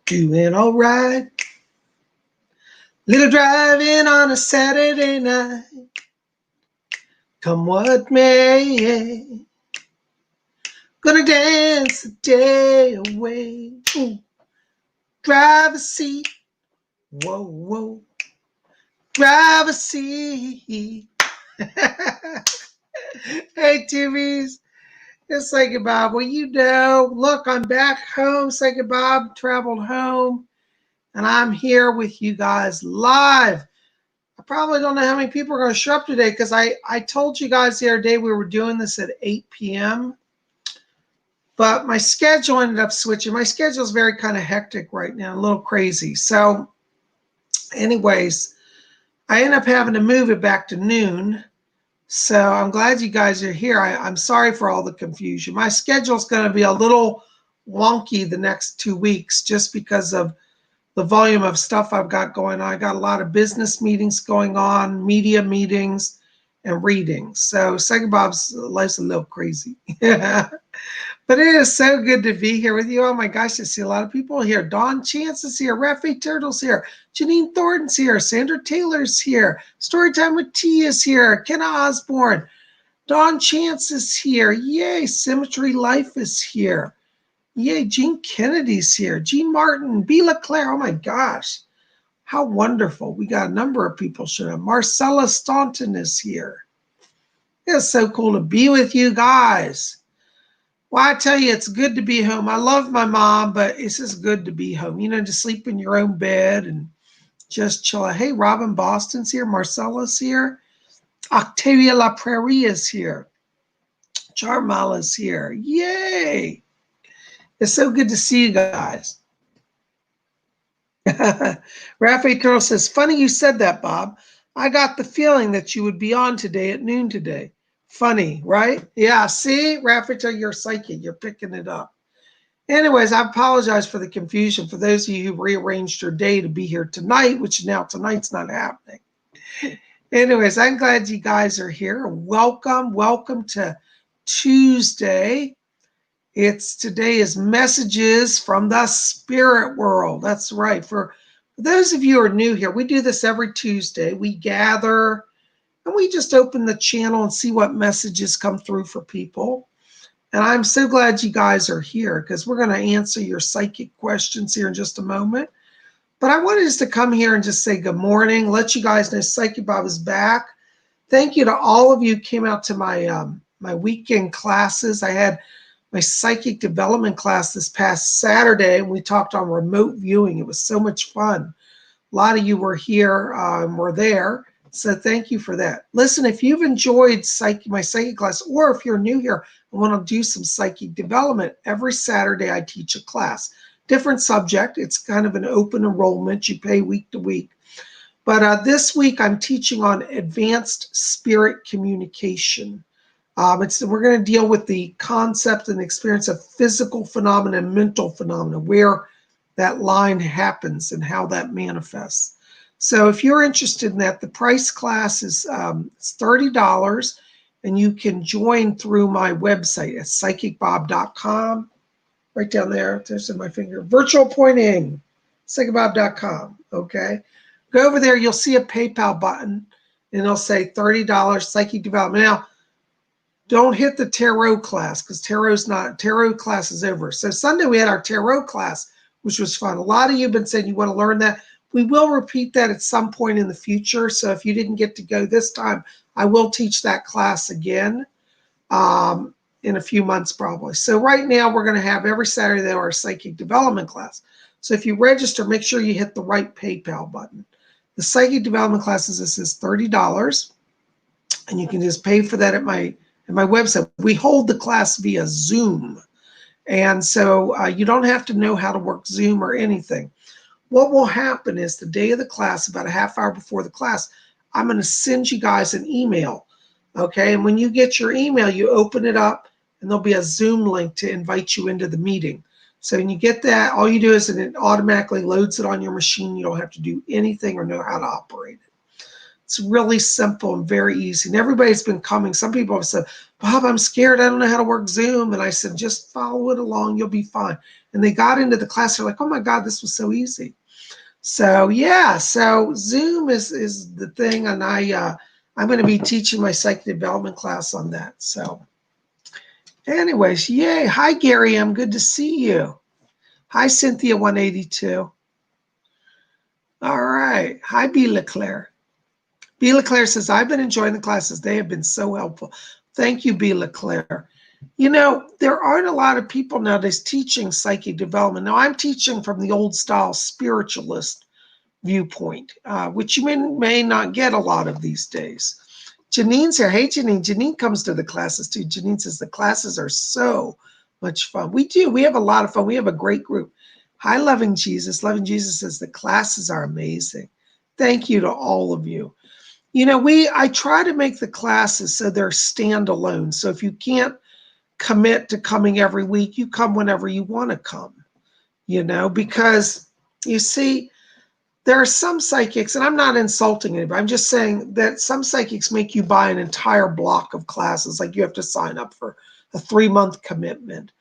Doing all right. Little driving on a Saturday night. Come what may. Gonna dance the day away. Ooh. Driver's seat. Whoa, whoa. Driver's seat. Hey, TVs. It's Psychic Bob. Well, you know, look, I'm back home. Psychic Bob traveled home, and I'm here with you guys live. I probably don't know how many people are going to show up today because I told you guys the other day we were doing this at 8 p.m. But my schedule ended up switching. My schedule is very kind of hectic right now, a little crazy. So anyways, I ended up having to move it back to noon. So I'm glad you guys are here. I'm sorry for all the confusion. My schedule is going to be a little wonky the next 2 weeks just because of the volume of stuff I've got going on. I got a lot of business meetings going on, media meetings, and readings. So Psychic Bob's life's a little crazy. But it is so good to be here with you. Oh my gosh, I see a lot of people here. Dawn Chance is here. Rafi Turtle's here. Janine Thornton's here. Sandra Taylor's here. Storytime with T is here. Kenna Osborne. Dawn Chance is here. Yay. Symmetry Life is here. Yay. Jean Kennedy's here. Jean Martin. B. LeClaire. Oh my gosh. How wonderful. We got a number of people showing up. Marcella Staunton is here. It's so cool to be with you guys. Well, I tell you, it's good to be home. I love my mom, but it's just good to be home. You know, to sleep in your own bed and just chill out. Hey, Robin Boston's here. Marcella's here. Octavia La Prairie is here. Charmala's here. Yay. It's so good to see you guys. Rafi Turtle says, funny you said that, Bob. I got the feeling that you would be on today at noon today. Funny, right? Yeah, see, Raffita, you're psychic. You're picking it up. Anyways, I apologize for the confusion for those of you who rearranged your day to be here tonight, which now tonight's not happening. Anyways, I'm glad you guys are here. Welcome to Tuesday. Today is Messages from the Spirit World. That's right. For those of you who are new here, we do this every Tuesday. We gather and we just open the channel and see what messages come through for people. And I'm so glad you guys are here because we're going to answer your psychic questions here in just a moment. But I wanted us to come here and just say good morning, let you guys know Psychic Bob is back. Thank you to all of you who came out to my my weekend classes. I had my psychic development class this past Saturday, and we talked on remote viewing. It was so much fun. A lot of you were here and were there. So thank you for that. Listen, if you've enjoyed my psychic class, or if you're new here and want to do some psychic development, every Saturday I teach a class. Different subject. It's kind of an open enrollment. You pay week to week. But this week I'm teaching on advanced spirit communication. We're going to deal with the concept and experience of physical phenomena and mental phenomena, where that line happens and how that manifests. So if you're interested in that, the price class is $30, and you can join through my website at PsychicBob.com. Right down there, there's in my finger. Virtual pointing, PsychicBob.com, okay? Go over there, you'll see a PayPal button, and it'll say $30 psychic development. Now, don't hit the tarot class because tarot class is over. So Sunday we had our tarot class, which was fun. A lot of you have been saying you want to learn that. We will repeat that at some point in the future. So if you didn't get to go this time, I will teach that class again in a few months probably. So right now we're going to have every Saturday our psychic development class. So if you register, make sure you hit the right PayPal button. The psychic development classes, this is $30, and you can just pay for that at my website. We hold the class via Zoom, and so you don't have to know how to work Zoom or anything. What will happen is the day of the class, about a half hour before the class, I'm going to send you guys an email, okay? And when you get your email, you open it up, and there'll be a Zoom link to invite you into the meeting. So when you get that, all you do is it automatically loads it on your machine. You don't have to do anything or know how to operate it. It's really simple and very easy. And everybody's been coming. Some people have said, Bob, I'm scared. I don't know how to work Zoom. And I said, just follow it along. You'll be fine. And they got into the class. They're like, oh my God, this was so easy. So yeah, so Zoom is the thing. And I'm going to be teaching my psychic development class on that. So anyways, yay. Hi, Gary. I'm good to see you. Hi, Cynthia 182. All right. Hi, B. Leclerc. B. Leclerc says, I've been enjoying the classes. They have been so helpful. Thank you, B. Leclerc. You know, there aren't a lot of people nowadays teaching psychic development. Now, I'm teaching from the old style spiritualist viewpoint, which you may not get a lot of these days. Janine's here. Hey, Janine. Janine comes to the classes too. Janine says the classes are so much fun. We do. We have a lot of fun. We have a great group. Hi, Loving Jesus. Loving Jesus says the classes are amazing. Thank you to all of you. You know, I try to make the classes so they're standalone. So if you can't commit to coming every week, you come whenever you want to come, you know, because you see, there are some psychics, and I'm not insulting anybody, I'm just saying that some psychics make you buy an entire block of classes, like you have to sign up for a 3-month commitment.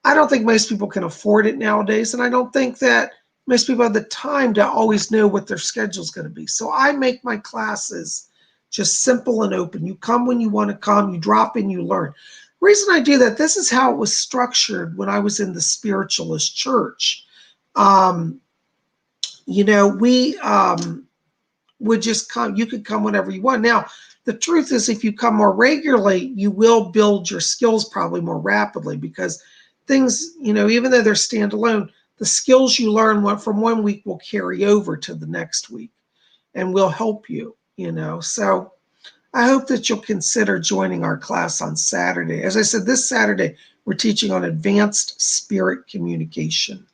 I don't think most people can afford it nowadays, and I don't think that most people have the time to always know what their schedule is going to be. So I make my classes just simple and open. You come when you want to come, you drop in, you learn. The reason I do that, this is how it was structured when I was in the spiritualist church. You know, we would just come, you could come whenever you want. Now, the truth is, if you come more regularly, you will build your skills probably more rapidly, because things, you know, even though they're standalone, the skills you learn from one week will carry over to the next week and will help you, you know. So I hope that you'll consider joining our class on Saturday. As I said, this Saturday, we're teaching on advanced spirit communication.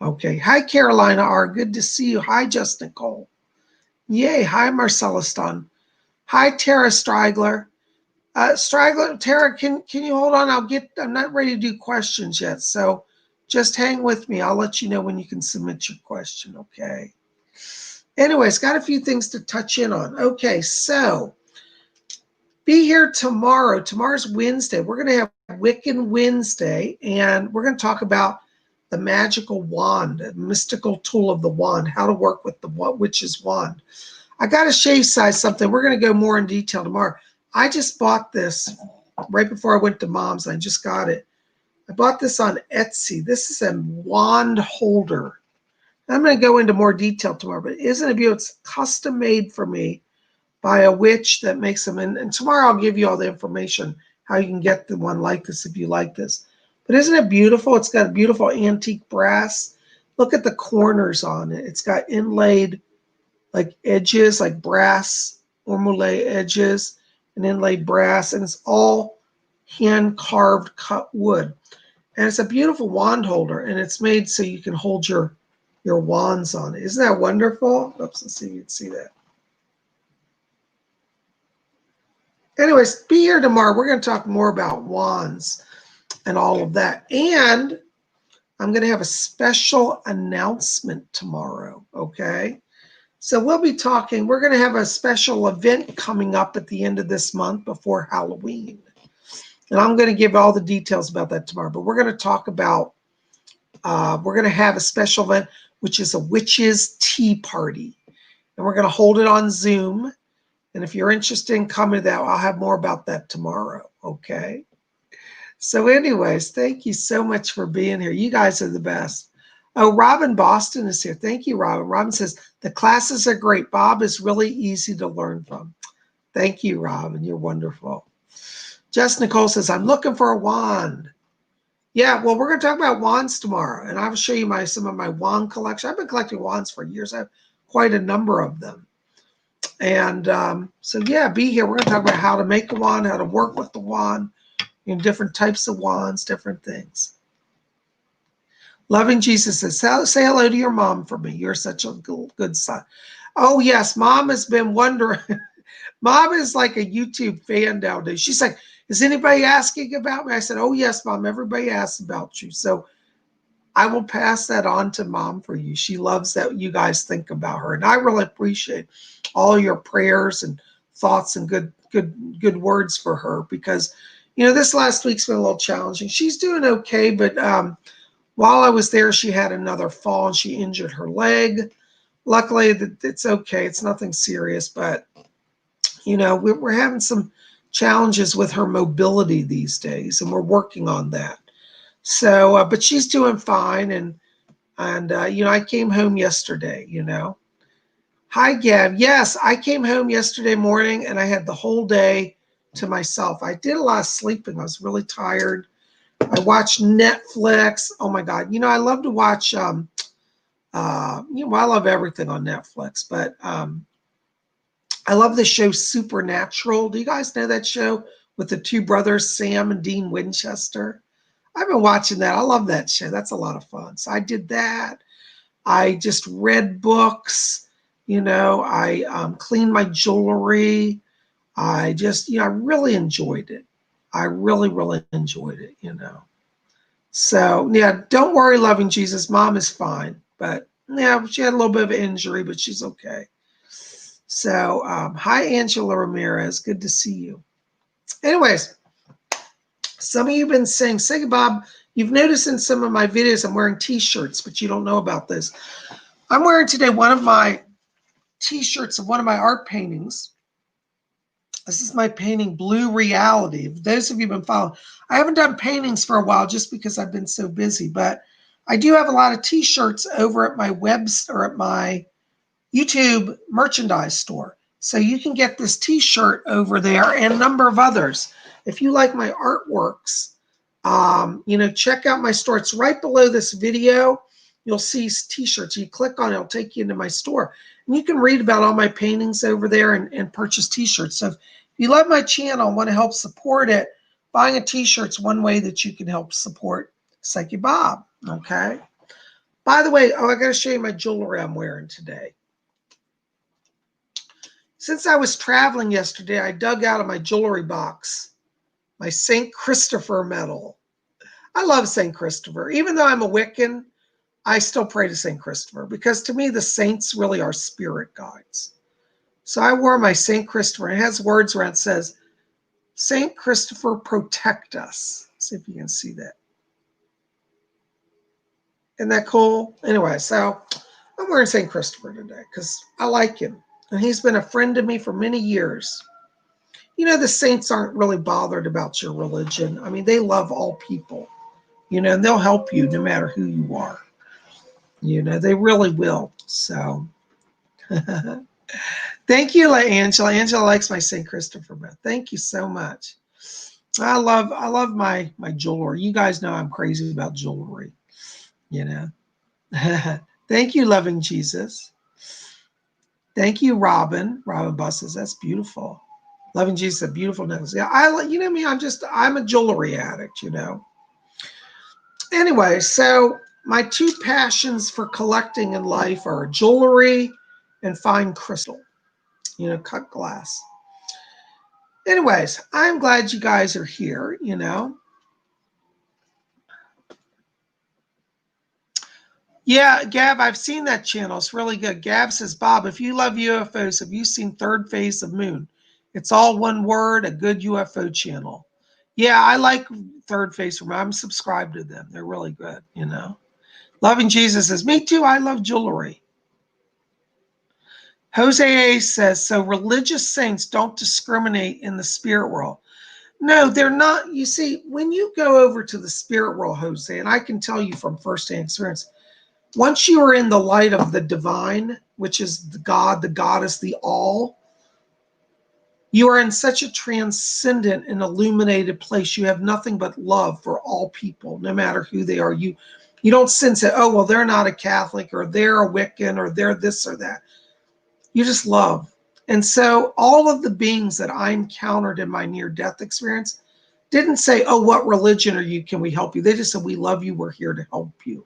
Okay. Hi, Carolina R. Good to see you. Hi, Justin Cole. Yay. Hi, Marcella Stun. Hi, Tara Strigler. Strigler, Tara, can you hold on? I'm not ready to do questions yet. So just hang with me. I'll let you know when you can submit your question. Okay. Anyways, got a few things to touch in on. Okay. So be here tomorrow. Tomorrow's Wednesday. We're going to have Wiccan Wednesday, and we're going to talk about the magical wand, the mystical tool of the wand, how to work with the witch's wand. I got to show you guys something. We're going to go more in detail tomorrow. I just bought this right before I went to Mom's. I just got it. I bought this on Etsy. This is a wand holder. I'm going to go into more detail tomorrow, but isn't it beautiful? It's custom made for me by a witch that makes them. And tomorrow I'll give you all the information, how you can get the one like this if you like this. But isn't it beautiful? It's got beautiful antique brass. Look at the corners on it. It's got inlaid like edges, like brass ormolu edges and inlaid brass. And it's all hand-carved cut wood. And it's a beautiful wand holder. And it's made so you can hold your wands on it. Isn't that wonderful? Oops, let's see if you can see that. Anyways, be here tomorrow. We're going to talk more about wands and all of that. And I'm going to have a special announcement tomorrow, okay? So we'll be talking. We're going to have a special event coming up at the end of this month before Halloween. And I'm going to give all the details about that tomorrow. But we're going to talk about, we're going to have a special event, which is a witch's tea party. And we're going to hold it on Zoom. And if you're interested in coming to that, I'll have more about that tomorrow, okay? So anyways, thank you so much for being here. You guys are the best. Oh, Robin Boston is here. Thank you, Robin. Robin says, the classes are great. Bob is really easy to learn from. Thank you, Robin. You're wonderful. Jess Nicole says, I'm looking for a wand. Yeah, well, we're going to talk about wands tomorrow. And I'll show you some of my wand collection. I've been collecting wands for years. I have quite a number of them. And so, yeah, be here. We're going to talk about how to make a wand, how to work with the wand, you know, different types of wands, different things. Loving Jesus says, say hello to your mom for me. You're such a good son. Oh, yes, Mom has been wondering. Mom is like a YouTube fan nowadays. She's like, is anybody asking about me? I said, oh, yes, Mom, everybody asks about you. So I will pass that on to Mom for you. She loves that you guys think about her. And I really appreciate all your prayers and thoughts and good words for her, because, you know, this last week's been a little challenging. She's doing okay, but while I was there, she had another fall and she injured her leg. Luckily, it's okay. It's nothing serious, but, you know, we're having some challenges with her mobility these days, and we're working on that. So, but she's doing fine, and you know, I came home yesterday. You know, hi Gab. Yes, I came home yesterday morning, and I had the whole day to myself. I did a lot of sleeping. I was really tired. I watched Netflix. Oh my God, you know, I love to watch. You know, I love everything on Netflix, but I love the show Supernatural. Do you guys know that show with the two brothers, Sam and Dean Winchester? I've been watching that. I love that show. That's a lot of fun. So I did that. I just read books. You know, I cleaned my jewelry. I just, you know, I really enjoyed it. I really enjoyed it, you know. So, yeah, don't worry, loving Jesus. Mom is fine. But, yeah, she had a little bit of an injury, but she's okay. So, hi, Angela Ramirez. Good to see you. Anyways, some of you have been saying, say, Bob, you've noticed in some of my videos I'm wearing t-shirts, but you don't know about this. I'm wearing today one of my t-shirts of one of my art paintings. This is my painting, Blue Reality. Those of you who have been following, I haven't done paintings for a while just because I've been so busy, but I do have a lot of t-shirts over at my or at my YouTube merchandise store. So you can get this t-shirt over there and a number of others. If you like my artworks, you know, check out my store. It's right below this video. You'll see t-shirts. You click on it, it'll take you into my store. And you can read about all my paintings over there and purchase t-shirts. So if you love my channel and want to help support it, buying a t-shirt is one way that you can help support Psychic Bob, okay? By the way, I got to show you my jewelry I'm wearing today. Since I was traveling yesterday, I dug out of my jewelry box my St. Christopher medal. I love St. Christopher. Even though I'm a Wiccan, I still pray to St. Christopher because to me, the saints really are spirit guides. So I wore my St. Christopher. It has words where it says, St. Christopher, protect us. See if you can see that. Isn't that cool? Anyway, so I'm wearing St. Christopher today because I like him. And he's been a friend to me for many years. You know, the saints aren't really bothered about your religion. I mean, they love all people, you know, and they'll help you no matter who you are. You know, they really will. So thank you, Angela. Angela likes my St. Christopher medal. Thank you so much. I love my jewelry. You guys know I'm crazy about jewelry, you know. Thank you, loving Jesus. Thank you, Robin. Robin Busses. That's beautiful. Loving Jesus, a beautiful necklace. Yeah, you know me, I'm a jewelry addict, you know. Anyway, so my two passions for collecting in life are jewelry and fine crystal, you know, cut glass. Anyways, I'm glad you guys are here, you know. Yeah, Gab, I've seen that channel. It's really good. Gab says, Bob, if you love UFOs, have you seen Third Phase of Moon? It's all one word, a good UFO channel. Yeah, I like Third Phase of Moon. I'm subscribed to them. They're really good, you know. Loving Jesus says, me too. I love jewelry. Jose A says, so religious saints don't discriminate in the spirit world. No, they're not. You see, when you go over to the spirit world, Jose, and I can tell you from firsthand experience, once you are in the light of the divine, which is the God, the goddess, the all, you are in such a transcendent and illuminated place. You have nothing but love for all people, no matter who they are. You don't sense it, oh, well, they're not a Catholic or they're a Wiccan or they're this or that. You just love. And so all of the beings that I encountered in my near-death experience didn't say, oh, what religion are you? Can we help you? They just said, we love you. We're here to help you.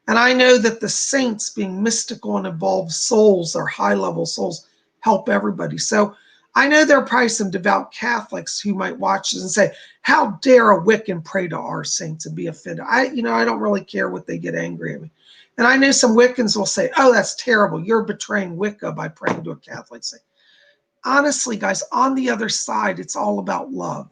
And I know that the saints, being mystical and evolved souls, or high-level souls, help everybody. So I know there are probably some devout Catholics who might watch this and say, how dare a Wiccan pray to our saints and be offended? I don't really care what they get angry at me. And I know some Wiccans will say, oh, that's terrible. You're betraying Wicca by praying to a Catholic saint. Honestly, guys, on the other side, it's all about love.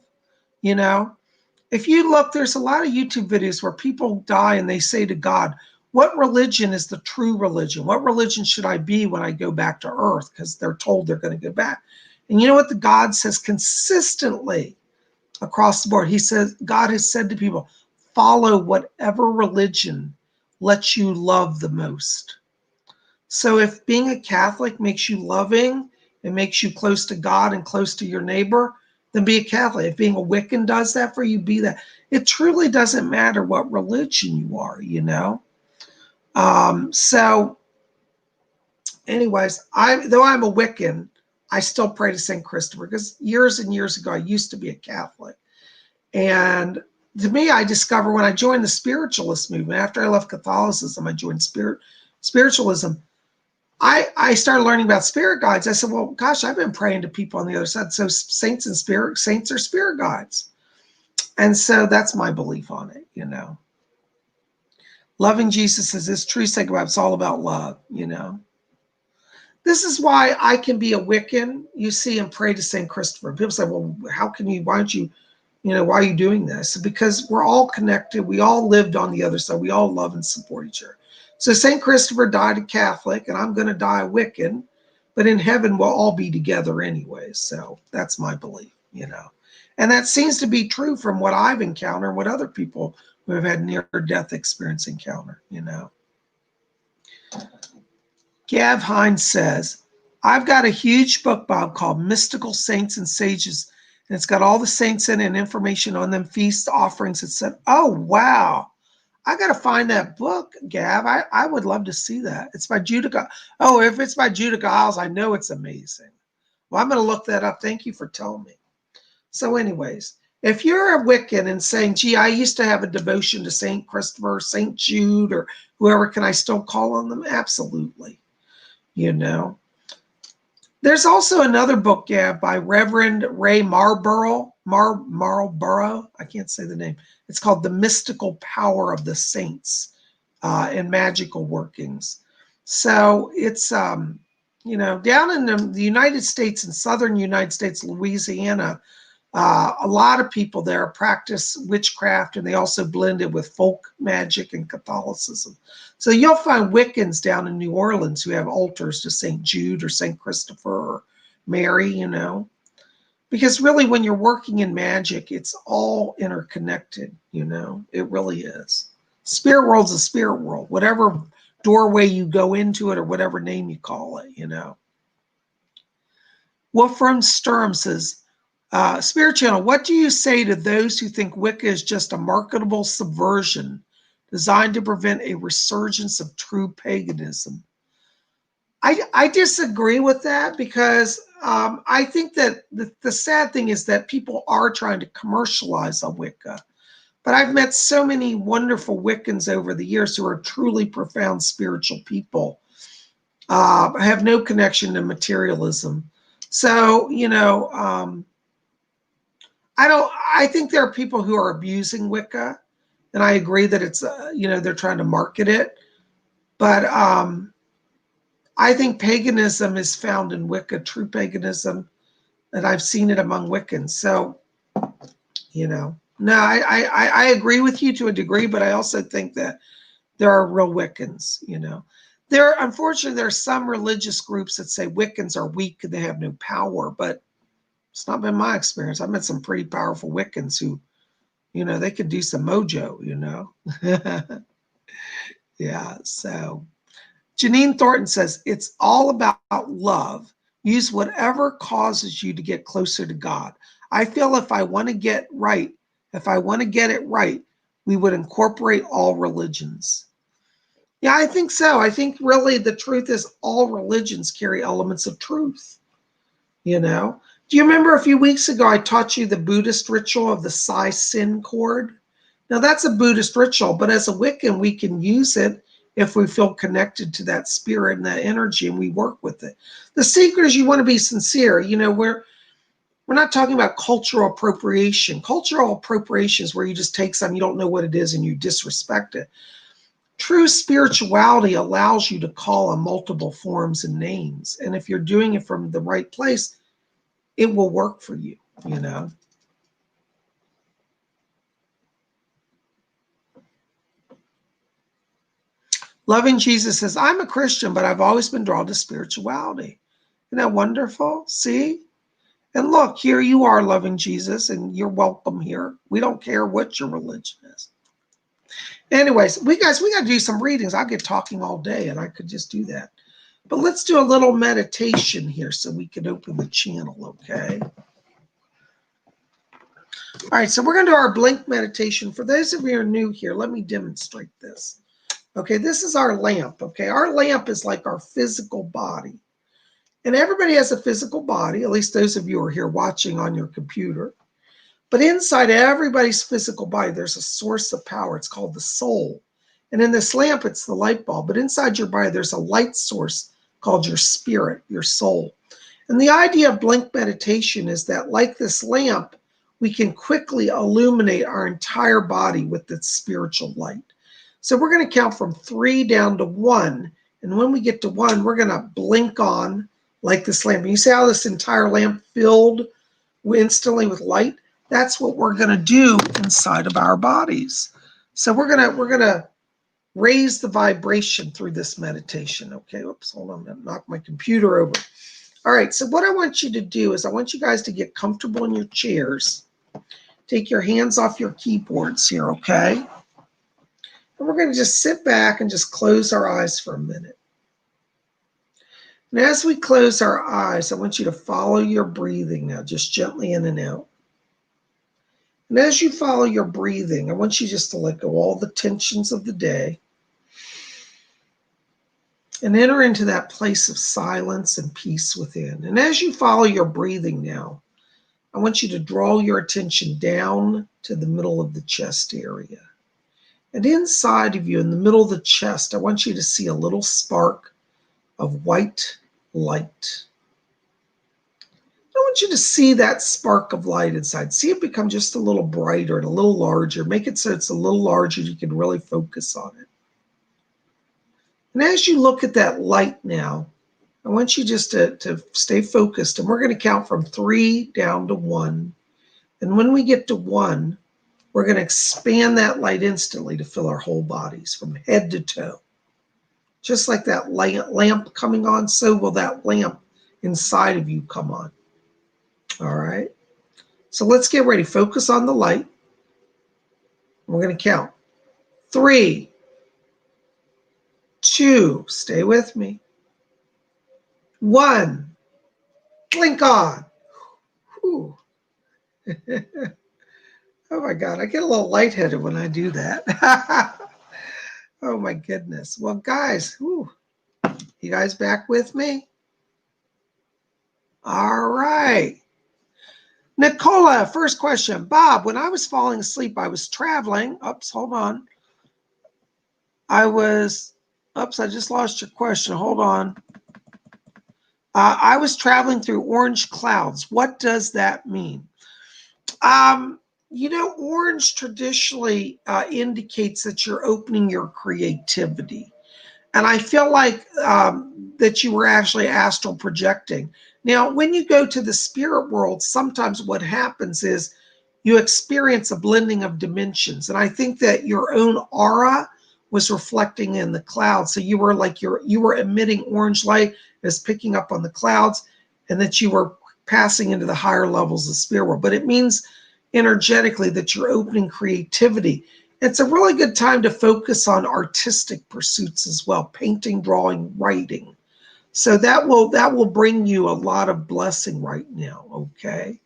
If you look, there's a lot of YouTube videos where people die and they say to God, what religion is the true religion? What religion should I be when I go back to earth? Because they're told they're going to go back. And you know what the God says consistently across the board? He says, God has said to people, follow whatever religion lets you love the most. So if being a Catholic makes you loving, it makes you close to God and close to your neighbor, then be a Catholic. If being a Wiccan does that for you, be that. It truly doesn't matter what religion you are, So anyways, though I'm a Wiccan, I still pray to St. Christopher because years and years ago, I used to be a Catholic. And to me, I discovered when I joined the spiritualist movement, after I left Catholicism, I joined spiritualism. I started learning about spirit guides. I said, well, gosh, I've been praying to people on the other side. So saints are spirit guides. And so that's my belief on it, Loving Jesus is this true psychopath. It's all about love, This is why I can be a Wiccan, you see, and pray to St. Christopher. People say, well, why aren't you, why are you doing this? Because we're all connected. We all lived on the other side. We all love and support each other. So St. Christopher died a Catholic, and I'm going to die a Wiccan, but in heaven we'll all be together anyway. So that's my belief, And that seems to be true from what I've encountered and what other people who have had near-death experience encounter, Gav Hines says, I've got a huge book, Bob, called Mystical Saints and Sages, and it's got all the saints in it and information on them, feasts, offerings, etc. Oh, wow. I got to find that book, Gav. I would love to see that. It's by Judah. Oh, if it's by Judah Giles, I know it's amazing. Well, I'm going to look that up. Thank you for telling me. So anyways, if you're a Wiccan and saying, gee, I used to have a devotion to St. Christopher, St. Jude, or whoever, can I still call on them? Absolutely. There's also another book, Gav, by Reverend Ray Marlborough. I can't say the name. It's called The Mystical Power of the Saints and Magical Workings. So it's, down in the United States, in southern United States, Louisiana, a lot of people there practice witchcraft, and they also blend it with folk magic and Catholicism. So you'll find Wiccans down in New Orleans who have altars to St. Jude or St. Christopher or Mary, Because really, when you're working in magic, it's all interconnected, It really is. Spirit world's a spirit world. Whatever doorway you go into it or whatever name you call it, Wolfram Sturm says, Spirit Channel, what do you say to those who think Wicca is just a marketable subversion designed to prevent a resurgence of true paganism? I disagree with that because I think that the sad thing is that people are trying to commercialize a Wicca. But I've met so many wonderful Wiccans over the years who are truly profound spiritual people. I have no connection to materialism. So, I think there are people who are abusing Wicca, and I agree that it's, they're trying to market it. But I think paganism is found in Wicca, true paganism, and I've seen it among Wiccans. So, no, I agree with you to a degree, but I also think that there are real Wiccans, Unfortunately, there are some religious groups that say Wiccans are weak and they have no power, but it's not been my experience. I've met some pretty powerful Wiccans who, they could do some mojo, Yeah, so Janine Thornton says, it's all about love. Use whatever causes you to get closer to God. I feel if I want to get it right, we would incorporate all religions. Yeah, I think so. I think really the truth is all religions carry elements of truth, Do you remember a few weeks ago I taught you the Buddhist ritual of the Sai Sin cord? Now that's a Buddhist ritual, but as a Wiccan, we can use it if we feel connected to that spirit and that energy and we work with it. The secret is you want to be sincere. We're not talking about cultural appropriation. Cultural appropriation is where you just take something, you don't know what it is, and you disrespect it. True spirituality allows you to call on multiple forms and names. And if you're doing it from the right place, it will work for you, you know. Loving Jesus says, I'm a Christian, but I've always been drawn to spirituality. Isn't that wonderful? See? And look, here you are loving Jesus, and you're welcome here. We don't care what your religion is. Anyways, we got to do some readings. I'll get talking all day, and I could just do that. But let's do a little meditation here so we can open the channel, okay? All right, so we're going to do our blink meditation. For those of you who are new here, let me demonstrate this. Okay, this is our lamp, okay? Our lamp is like our physical body. And everybody has a physical body, at least those of you who are here watching on your computer. But inside everybody's physical body, there's a source of power. It's called the soul. And in this lamp, it's the light bulb. But inside your body, there's a light source called your spirit, your soul. And the idea of blink meditation is that, like this lamp, we can quickly illuminate our entire body with its spiritual light. So we're going to count from 3 down to 1. And when we get to 1, we're going to blink on like this lamp. And you see how this entire lamp filled instantly with light? That's what we're going to do inside of our bodies. So we're going to raise the vibration through this meditation. Okay, oops, hold on, I'm going to knock my computer over. All right, so what I want you to do is I want you guys to get comfortable in your chairs. Take your hands off your keyboards here, okay? And we're going to just sit back and just close our eyes for a minute. And as we close our eyes, I want you to follow your breathing now, just gently in and out. And as you follow your breathing, I want you just to let go all the tensions of the day and enter into that place of silence and peace within. And as you follow your breathing now, I want you to draw your attention down to the middle of the chest area. And inside of you, in the middle of the chest, I want you to see a little spark of white light. I want you to see that spark of light inside. See it become just a little brighter and a little larger. Make it so it's a little larger. You can really focus on it. And as you look at that light now, I want you just to stay focused. And we're going to count from 3 down to 1. And when we get to 1, we're going to expand that light instantly to fill our whole bodies from head to toe. Just like that lamp coming on, so will that lamp inside of you come on. All right. So let's get ready. Focus on the light. We're going to count. 3, 2, stay with me. 1, blink on. Whew. Oh my God, I get a little lightheaded when I do that. Oh my goodness. Well, guys, whew, you guys back with me? All right. Nicola, first question. Bob, when I was falling asleep, I was traveling. Oops, hold on. I just lost your question. Hold on. I was traveling through orange clouds. What does that mean? You know, orange traditionally indicates that you're opening your creativity. And I feel like that you were actually astral projecting. Now, when you go to the spirit world, sometimes what happens is you experience a blending of dimensions. And I think that your own aura was reflecting in the clouds. So you were like you were emitting orange light as picking up on the clouds, and that you were passing into the higher levels of the spirit world. But it means energetically that you're opening creativity. It's a really good time to focus on artistic pursuits as well, painting, drawing, writing. So that will bring you a lot of blessing right now, okay?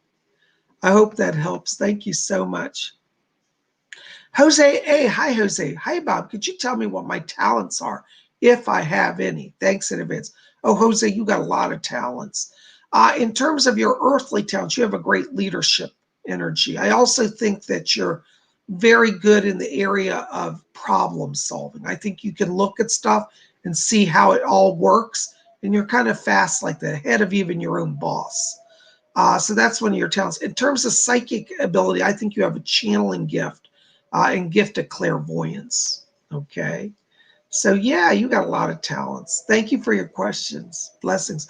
I hope that helps. Thank you so much. Jose, hey, hi, Jose. Hi, Bob. Could you tell me what my talents are, if I have any? Thanks in advance. Oh, Jose, you got a lot of talents. In terms of your earthly talents, you have a great leadership energy. I also think that you're very good in the area of problem solving. I think you can look at stuff and see how it all works, and you're kind of fast like that, ahead of even your own boss. So that's one of your talents. In terms of psychic ability, I think you have a channeling gift and gift of clairvoyance. Okay. So yeah, you got a lot of talents. Thank you for your questions. Blessings.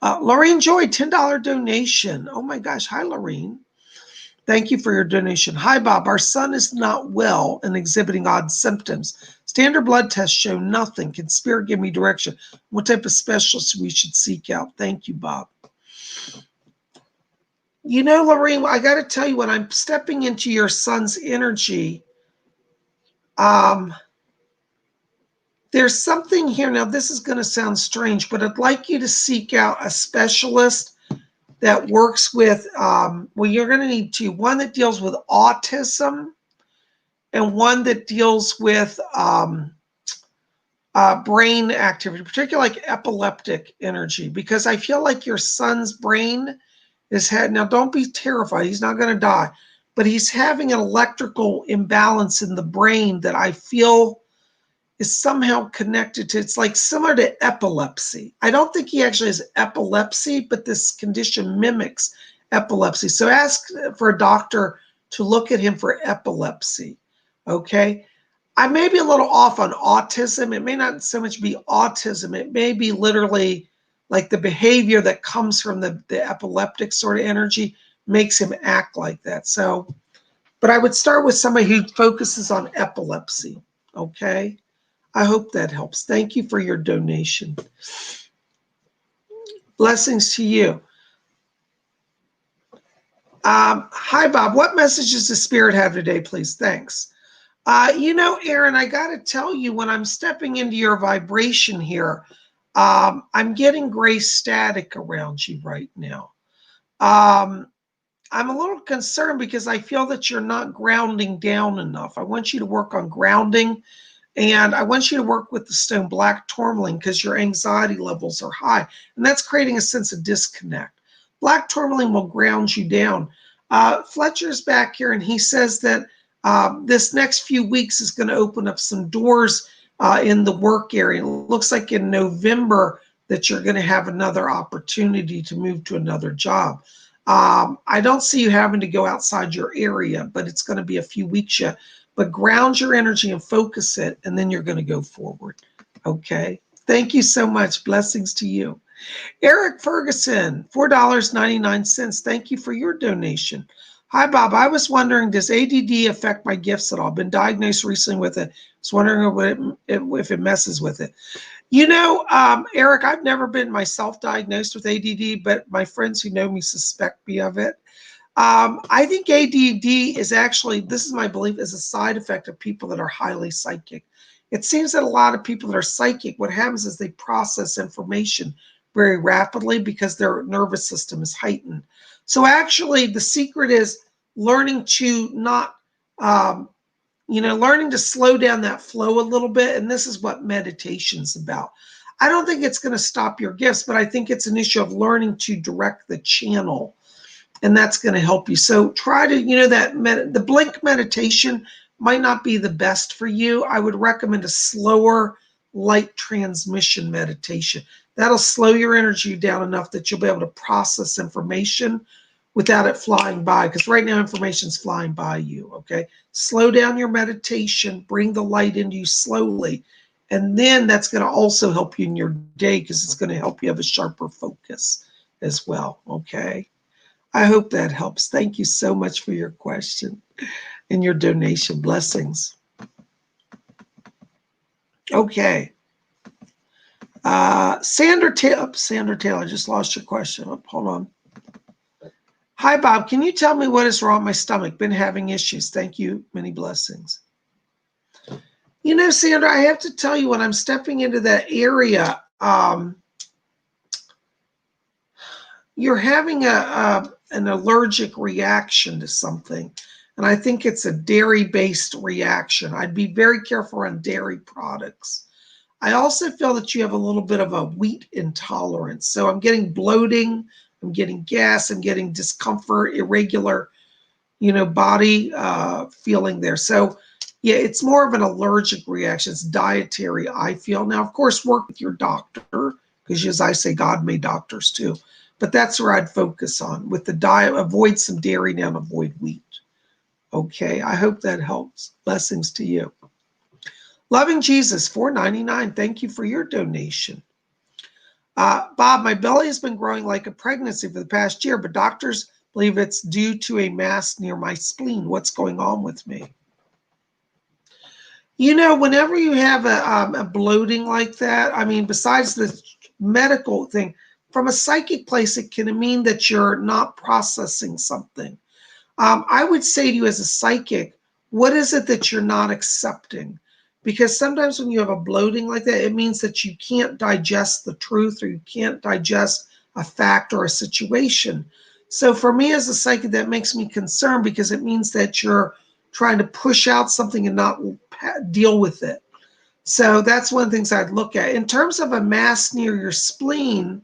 Lorraine Joy, $10 donation. Oh my gosh. Hi, Lorraine. Thank you for your donation. Hi, Bob. Our son is not well and exhibiting odd symptoms. Standard blood tests show nothing. Can Spirit give me direction? What type of specialist we should seek out? Thank you, Bob. You know, Lorraine, I got to tell you, when I'm stepping into your son's energy, there's something here. Now, this is going to sound strange, but I'd like you to seek out a specialist that works with, well, you're going to need two. One that deals with autism and one that deals with brain activity, particularly like epileptic energy, because I feel like your son's brain is now don't be terrified. He's not going to die, but he's having an electrical imbalance in the brain that I feel is somehow connected to, it's like similar to epilepsy. I don't think he actually has epilepsy, but this condition mimics epilepsy. So ask for a doctor to look at him for epilepsy, okay? I may be a little off on autism. It may not so much be autism. It may be literally like the behavior that comes from the epileptic sort of energy makes him act like that. So, but I would start with somebody who focuses on epilepsy, okay? I hope that helps. Thank you for your donation. Blessings to you. Hi, Bob. What message does the Spirit have today, please? Thanks. You know, Aaron, I got to tell you, when I'm stepping into your vibration here, I'm getting gray static around you right now. I'm a little concerned because I feel that you're not grounding down enough. I want you to work on grounding. And I want you to work with the stone black tourmaline because your anxiety levels are high. And that's creating a sense of disconnect. Black tourmaline will ground you down. Fletcher's back here and he says that this next few weeks is going to open up some doors in the work area. It looks like in November that you're going to have another opportunity to move to another job. I don't see you having to go outside your area, but it's going to be a few weeks yet. But ground your energy and focus it, and then you're going to go forward. Okay. Thank you so much. Blessings to you. Eric Ferguson, $4.99. Thank you for your donation. Hi, Bob. I was wondering, does ADD affect my gifts at all? Been diagnosed recently with it. I was wondering if it messes with it. You know, Eric, I've never been myself diagnosed with ADD, but my friends who know me suspect me of it. I think ADD is actually, this is my belief, is a side effect of people that are highly psychic. It seems that a lot of people that are psychic, what happens is they process information very rapidly because their nervous system is heightened. So actually the secret is learning to not, learning to slow down that flow a little bit. And this is what meditation's about. I don't think it's going to stop your gifts, but I think it's an issue of learning to direct the channel. And that's going to help you. So try to, the blink meditation might not be the best for you. I would recommend a slower light transmission meditation. That'll slow your energy down enough that you'll be able to process information without it flying by. Because right now information's flying by you, okay? Slow down your meditation, bring the light into you slowly. And then that's going to also help you in your day because it's going to help you have a sharper focus as well, okay? I hope that helps. Thank you so much for your question and your donation. Blessings. Okay. Sandra Taylor, I just lost your question. Oh, hold on. Hi, Bob. Can you tell me what is wrong with my stomach? Been having issues. Thank you. Many blessings. You know, Sandra, I have to tell you, when I'm stepping into that area, you're having an allergic reaction to something. And I think it's a dairy-based reaction. I'd be very careful on dairy products. I also feel that you have a little bit of a wheat intolerance. So I'm getting bloating, I'm getting gas, I'm getting discomfort, irregular, body feeling there. So yeah, it's more of an allergic reaction. It's dietary, I feel. Now, of course, work with your doctor, because as I say, God made doctors too. But that's where I'd focus on with the diet. Avoid some dairy now and avoid wheat. Okay, I hope that helps. Blessings to you. Loving Jesus, $4.99. Thank you for your donation. Bob, my belly has been growing like a pregnancy for the past year, but doctors believe it's due to a mass near my spleen. What's going on with me? You know, whenever you have a bloating like that, I mean, besides the medical thing, from a psychic place, it can mean that you're not processing something. I would say to you as a psychic, what is it that you're not accepting? Because sometimes when you have a bloating like that, it means that you can't digest the truth or you can't digest a fact or a situation. So for me as a psychic, that makes me concerned because it means that you're trying to push out something and not deal with it. So that's one of the things I'd look at. In terms of a mass near your spleen,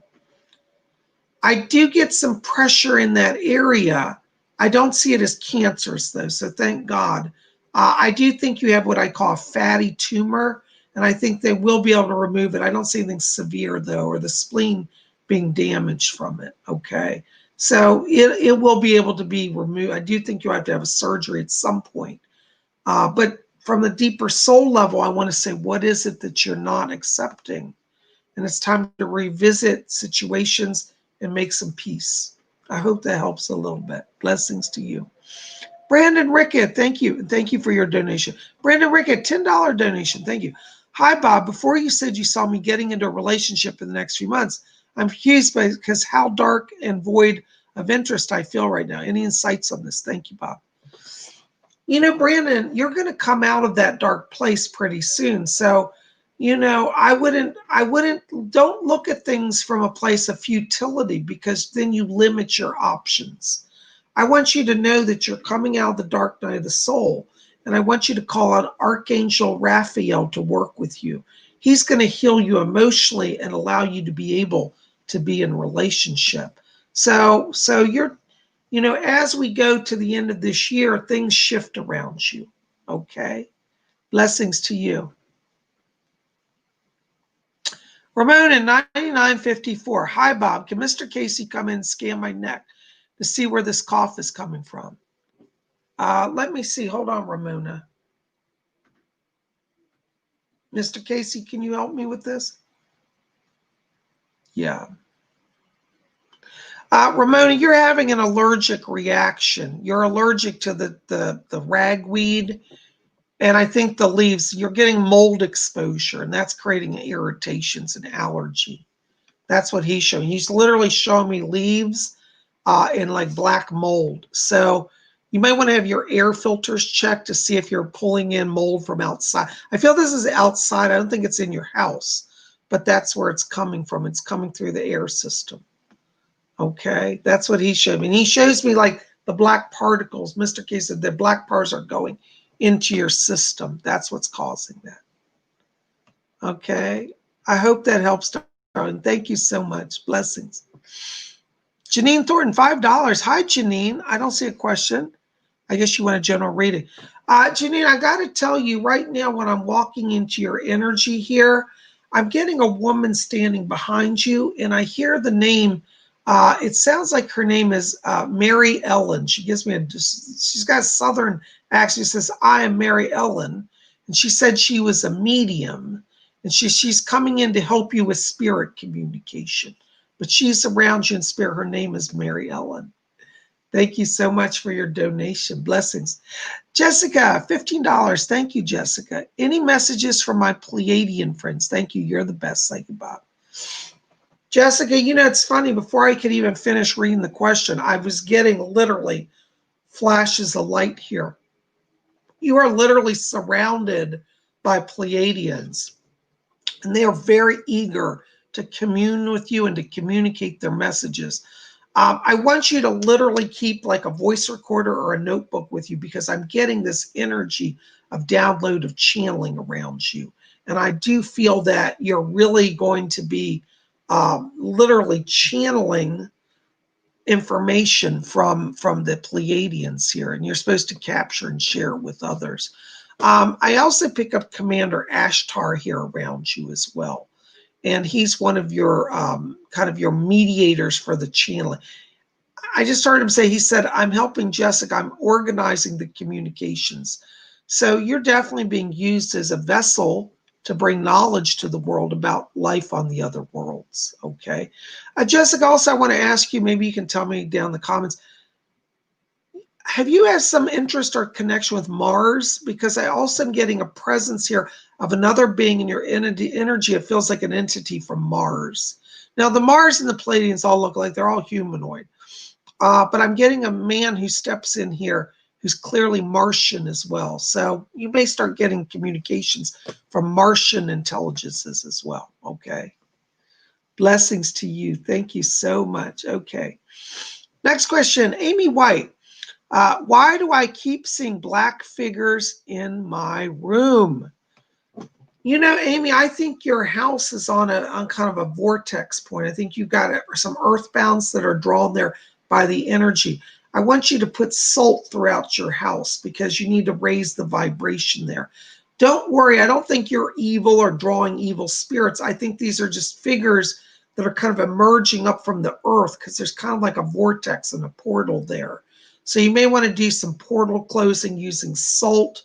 I do get some pressure in that area. I don't see it as cancerous though, so thank God. I do think you have what I call a fatty tumor, and I think they will be able to remove it. I don't see anything severe though, or the spleen being damaged from it, okay? So it will be able to be removed. I do think you have to have a surgery at some point. But from the deeper soul level, I want to say, what is it that you're not accepting? And it's time to revisit situations and make some peace. I hope that helps a little bit. Blessings to you. Brandon Rickett, thank you. And thank you for your donation. Brandon Rickett, $10 donation. Thank you. Hi, Bob. Before you said you saw me getting into a relationship in the next few months, I'm confused because how dark and void of interest I feel right now. Any insights on this? Thank you, Bob. You know, Brandon, you're going to come out of that dark place pretty soon. So, you know, don't look at things from a place of futility because then you limit your options. I want you to know that you're coming out of the dark night of the soul. And I want you to call on Archangel Raphael to work with you. He's going to heal you emotionally and allow you to be able to be in relationship. So you're, you know, as we go to the end of this year, things shift around you. Okay. Blessings to you. Ramona, 9954. Hi, Bob. Can Mr. Casey come in and scan my neck to see where this cough is coming from? Let me see. Hold on, Ramona. Mr. Casey, can you help me with this? Yeah. Ramona, you're having an allergic reaction. You're allergic to the ragweed, and I think the leaves. You're getting mold exposure, and that's creating irritations and allergy. That's what he's showing. He's literally showing me leaves in like black mold. So you might want to have your air filters checked to see if you're pulling in mold from outside. I feel this is outside. I don't think it's in your house, but that's where it's coming from. It's coming through the air system. Okay, that's what he showed me. And he shows me like the black particles. Mr. K said the black particles are going into your system. That's what's causing that. Okay, I hope that helps, darling. Thank you so much. Blessings. Janine Thornton, $5. Hi, Janine. I don't see a question. I guess you want a general reading. Janine, I got to tell you right now when I'm walking into your energy here, I'm getting a woman standing behind you, and I hear the name. It sounds like her name is Mary Ellen. She gives me she's got a Southern accent. She says, I am Mary Ellen. And she said she was a medium, and she's coming in to help you with spirit communication. But she's around you in spirit. Her name is Mary Ellen. Thank you so much for your donation. Blessings. Jessica, $15. Thank you, Jessica. Any messages from my Pleiadian friends? Thank you. You're the best. Thank you, Bob. Jessica, you know, it's funny. Before I could even finish reading the question, I was getting literally flashes of light here. You are literally surrounded by Pleiadians, and they are very eager to commune with you and to communicate their messages. I want you to literally keep like a voice recorder or a notebook with you because I'm getting this energy of download of channeling around you. And I do feel that you're really going to be literally channeling information from the Pleiadians here, and you're supposed to capture and share it with others. I also pick up Commander Ashtar here around you as well. and he's one of your kind of your mediators for the channeling. I just heard him say, he said, I'm helping Jessica. I'm organizing the communications. So you're definitely being used as a vessel to bring knowledge to the world about life on the other worlds. Okay. Jessica, also, I want to ask you, maybe you can tell me down in the comments, have you had some interest or connection with Mars? Because I also am getting a presence here of another being in your energy. It feels like an entity from Mars. Now, the Mars and the Pleiadians all look like they're all humanoid. But I'm getting a man who steps in here who's clearly Martian as well. So you may start getting communications from Martian intelligences as well. Okay. Blessings to you. Thank you so much. Okay. Next question, Amy White. Why do I keep seeing black figures in my room? You know, Amy, I think your house is on kind of a vortex point. I think you've got some earthbounds that are drawn there by the energy. I want you to put salt throughout your house because you need to raise the vibration there. Don't worry. I don't think you're evil or drawing evil spirits. I think these are just figures that are kind of emerging up from the earth because there's kind of like a vortex and a portal there. So you may want to do some portal closing using salt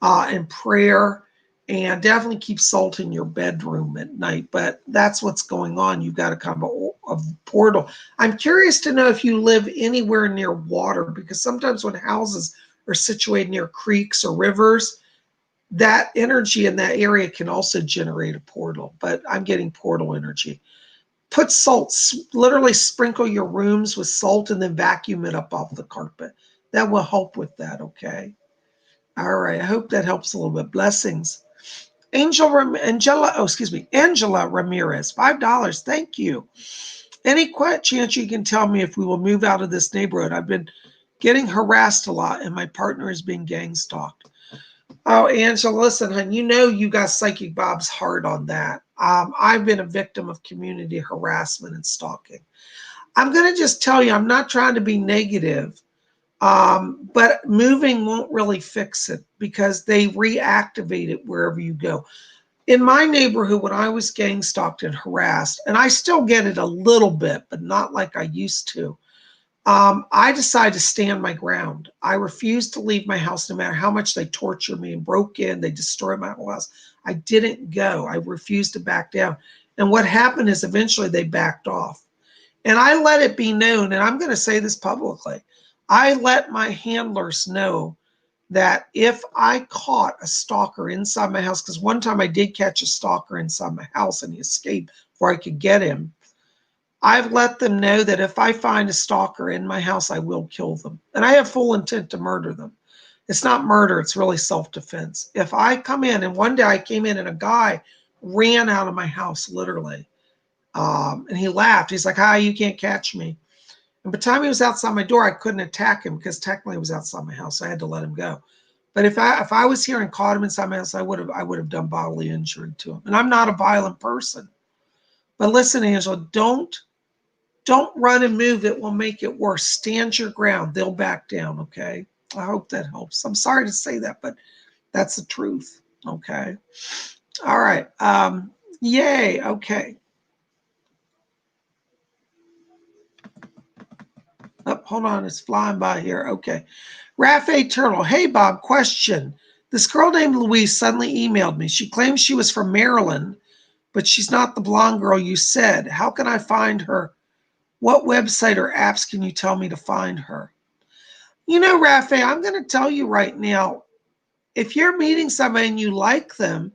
and prayer. And definitely keep salt in your bedroom at night. But that's what's going on. You've got a kind of a portal. I'm curious to know if you live anywhere near water, because sometimes when houses are situated near creeks or rivers, that energy in that area can also generate a portal. But I'm getting portal energy. Put salt, literally sprinkle your rooms with salt and then vacuum it up off the carpet. That will help with that, okay? All right, I hope that helps a little bit. Blessings. Angela Ramirez, $5. Thank you. Any chance you can tell me if we will move out of this neighborhood? I've been getting harassed a lot and my partner is being gang stalked. Oh, Angela, listen, hon, you know you got Psychic Bob's heart on that. I've been a victim of community harassment and stalking. I'm going to just tell you, I'm not trying to be negative, but moving won't really fix it because they reactivate it wherever you go. In my neighborhood, when I was gang stalked and harassed, and I still get it a little bit, but not like I used to, I decided to stand my ground. I refused to leave my house no matter how much they tortured me and broke in. They destroyed my whole house. I didn't go. I refused to back down. And what happened is eventually they backed off. And I let it be known, and I'm going to say this publicly, I let my handlers know that if I caught a stalker inside my house, because one time I did catch a stalker inside my house and he escaped before I could get him, I've let them know that if I find a stalker in my house, I will kill them. And I have full intent to murder them. It's not murder, it's really self-defense. If I come in, and one day I came in and a guy ran out of my house, literally, and he laughed. He's like, hi, you can't catch me. And by the time he was outside my door, I couldn't attack him because technically he was outside my house. So I had to let him go. But if I was here and caught him inside my house, I would have done bodily injury to him. And I'm not a violent person. But listen, Angela, don't run and move. It will make it worse. Stand your ground. They'll back down, okay? I hope that helps. I'm sorry to say that, but that's the truth, okay? All right. Yay, okay. Oh, hold on, it's flying by here. Okay. Raphael Turtle. Hey, Bob, question. This girl named Louise suddenly emailed me. She claims she was from Maryland, but she's not the blonde girl you said. How can I find her? What website or apps can you tell me to find her? You know, Raphael, I'm going to tell you right now, if you're meeting somebody and you like them,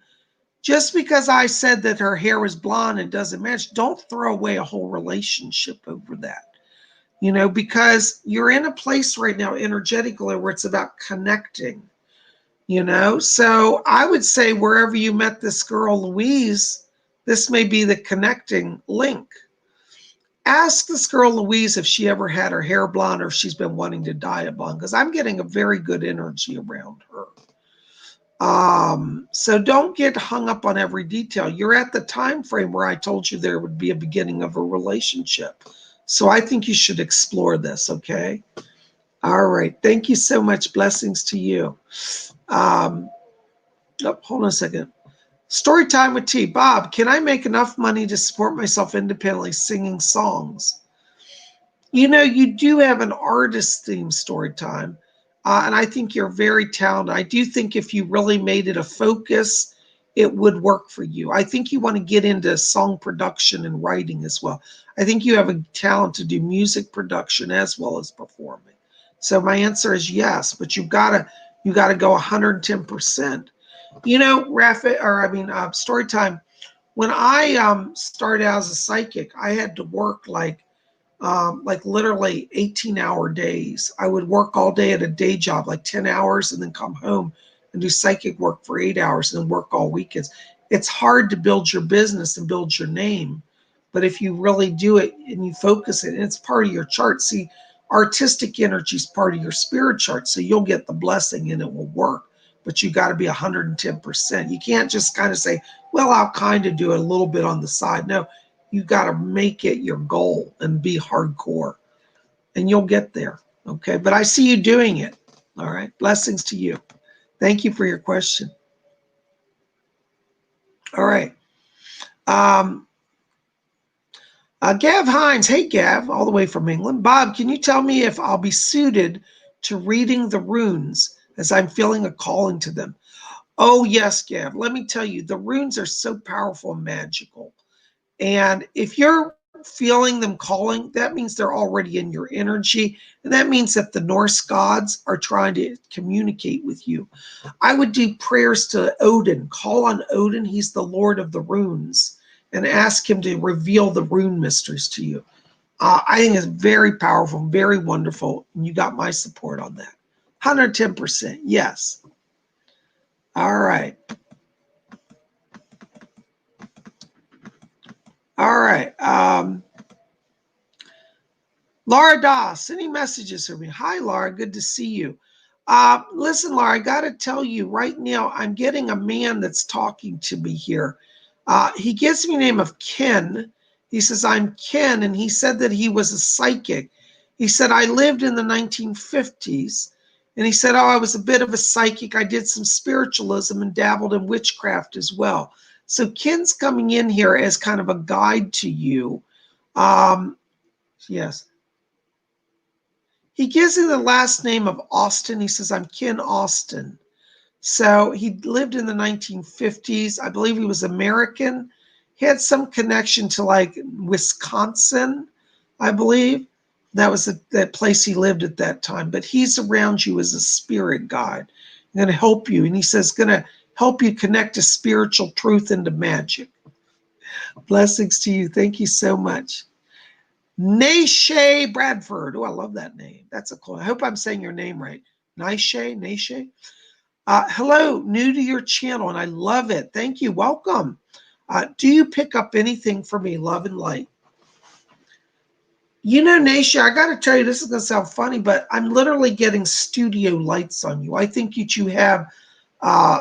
just because I said that her hair was blonde and doesn't match, don't throw away a whole relationship over that. You know, because you're in a place right now energetically where it's about connecting, you know? So I would say wherever you met this girl, Louise, this may be the connecting link. Ask this girl, Louise, if she ever had her hair blonde or if she's been wanting to dye it blonde, because I'm getting a very good energy around her. So don't get hung up on every detail. You're at the time frame where I told you there would be a beginning of a relationship. So I think you should explore this, okay? All right. Thank you so much. Blessings to you. Hold on a second. Story time with T. Bob, can I make enough money to support myself independently singing songs? You know, you do have an artist theme story time. And I think you're very talented. I do think if you really made it a focus, it would work for you. I think you want to get into song production and writing as well. I think you have a talent to do music production as well as performing. So my answer is yes, but you gotta go 110%. You know, story time. When I started out as a psychic, I had to work like literally 18-hour days. I would work all day at a day job, like 10 hours, and then come home and do psychic work for 8 hours and then work all weekends. It's hard to build your business and build your name. But if you really do it and you focus it, and it's part of your chart. See, artistic energy is part of your spirit chart. So you'll get the blessing and it will work. But you got to be 110%. You can't just kind of say, well, I'll kind of do it a little bit on the side. No, you got to make it your goal and be hardcore, and you'll get there. Okay. But I see you doing it. All right. Blessings to you. Thank you for your question. All right. Gav Hines. Hey, Gav, all the way from England. Bob, can you tell me if I'll be suited to reading the runes as I'm feeling a calling to them? Oh, yes, Gav. Let me tell you, the runes are so powerful and magical. And if you're feeling them calling, that means they're already in your energy. And that means that the Norse gods are trying to communicate with you. I would do prayers to Odin, call on Odin. He's the Lord of the runes, and ask him to reveal the rune mysteries to you. I think it's very powerful, very wonderful. And you got my support on that. 110%. Yes. All right. All right. Laura Doss, any messages for me? Hi, Laura. Good to see you. Listen, Laura, I got to tell you right now, I'm getting a man that's talking to me here. He gives me the name of Ken. He says, I'm Ken, and he said that he was a psychic. He said, I lived in the 1950s, and he said, oh, I was a bit of a psychic. I did some spiritualism and dabbled in witchcraft as well. So Ken's coming in here as kind of a guide to you. Yes. He gives me the last name of Austin. He says, I'm Ken Austin. So he lived in the 1950s. I believe he was American. He had some connection to like Wisconsin, I believe. That was that place he lived at that time. But he's around you as a spirit guide. I'm going to help you. And he says, going to help you connect to spiritual truth and to magic. Blessings to you. Thank you so much. Naisha Bradford. Oh, I love that name. That's a cool. I hope I'm saying your name right. Naisha. Hello, new to your channel, and I love it. Thank you. Welcome. Do you pick up anything for me, love and light? You know, Naisha, I got to tell you, this is going to sound funny, but I'm literally getting studio lights on you. I think that you have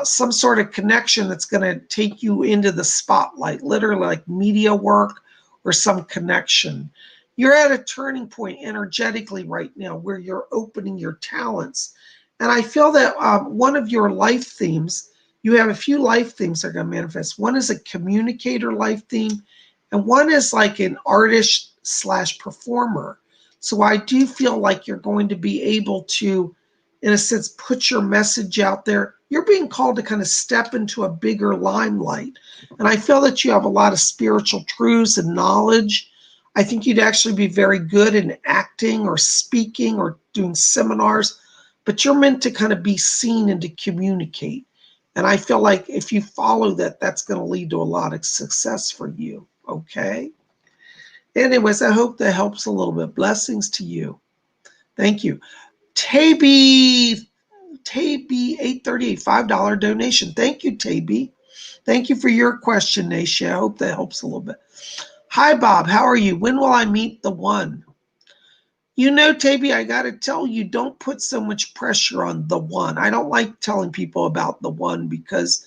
some sort of connection that's going to take you into the spotlight, literally like media work or some connection. You're at a turning point energetically right now where you're opening your talents. And I feel that one of your life themes, you have a few life themes that are going to manifest. One is a communicator life theme, and one is like an artist/performer. So I do feel like you're going to be able to, in a sense, put your message out there. You're being called to kind of step into a bigger limelight. And I feel that you have a lot of spiritual truths and knowledge. I think you'd actually be very good in acting or speaking or doing seminars, but you're meant to kind of be seen and to communicate. And I feel like if you follow that, that's going to lead to a lot of success for you. Okay. Anyways, I hope that helps a little bit. Blessings to you. Thank you. Taby 838, $5 donation. Thank you, Taby. Thank you for your question, Naisha. I hope that helps a little bit. Hi, Bob. How are you? When will I meet the one? You know, Taby, I got to tell you, don't put so much pressure on the one. I don't like telling people about the one because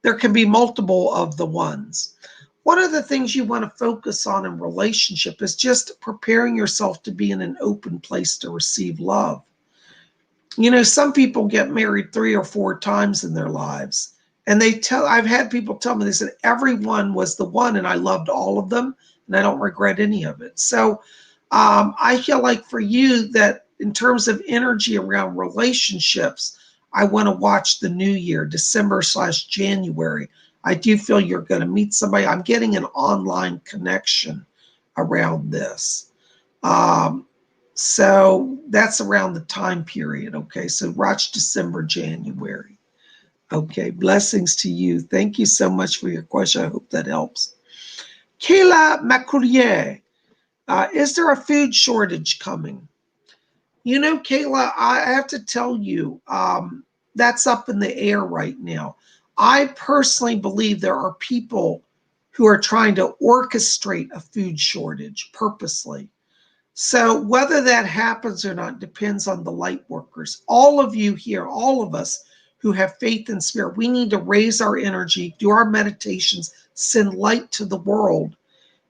there can be multiple of the ones. One of the things you want to focus on in relationship is just preparing yourself to be in an open place to receive love. You know, some people get married 3 or 4 times in their lives, And I've had people tell me, they said, everyone was the one and I loved all of them and I don't regret any of it. So I feel like for you that in terms of energy around relationships, I want to watch the new year, December/January. I do feel you're going to meet somebody. I'm getting an online connection around this. So that's around the time period. Okay. So watch December, January. Okay. Blessings to you. Thank you so much for your question. I hope that helps. Kayla Macourier, is there a food shortage coming? You know, Kayla, I have to tell you, that's up in the air right now. I personally believe there are people who are trying to orchestrate a food shortage purposely. So whether that happens or not depends on the light workers. All of you here, all of us who have faith in spirit, we need to raise our energy, do our meditations, send light to the world,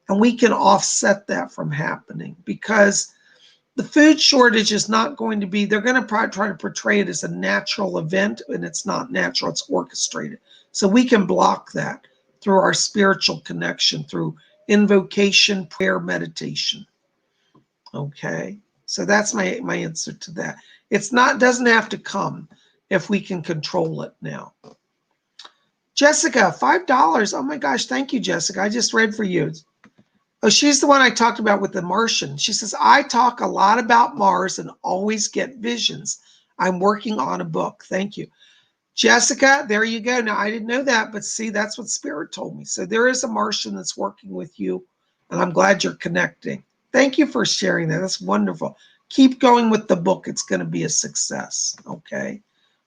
and we can offset that from happening because the food shortage is not going to be, they're going to try to portray it as a natural event, and it's not natural, it's orchestrated. So we can block that through our spiritual connection, through invocation, prayer, meditation. Okay, so that's my answer to that. It's not, doesn't have to come if we can control it now. Jessica, $5. Oh my gosh, thank you, Jessica. I just read for you. Oh, she's the one I talked about with the Martian. She says, I talk a lot about Mars and always get visions. I'm working on a book. Thank you. Jessica, there you go. Now, I didn't know that, but see, that's what Spirit told me. So there is a Martian that's working with you, and I'm glad you're connecting. Thank you for sharing that. That's wonderful. Keep going with the book. It's going to be a success. Okay.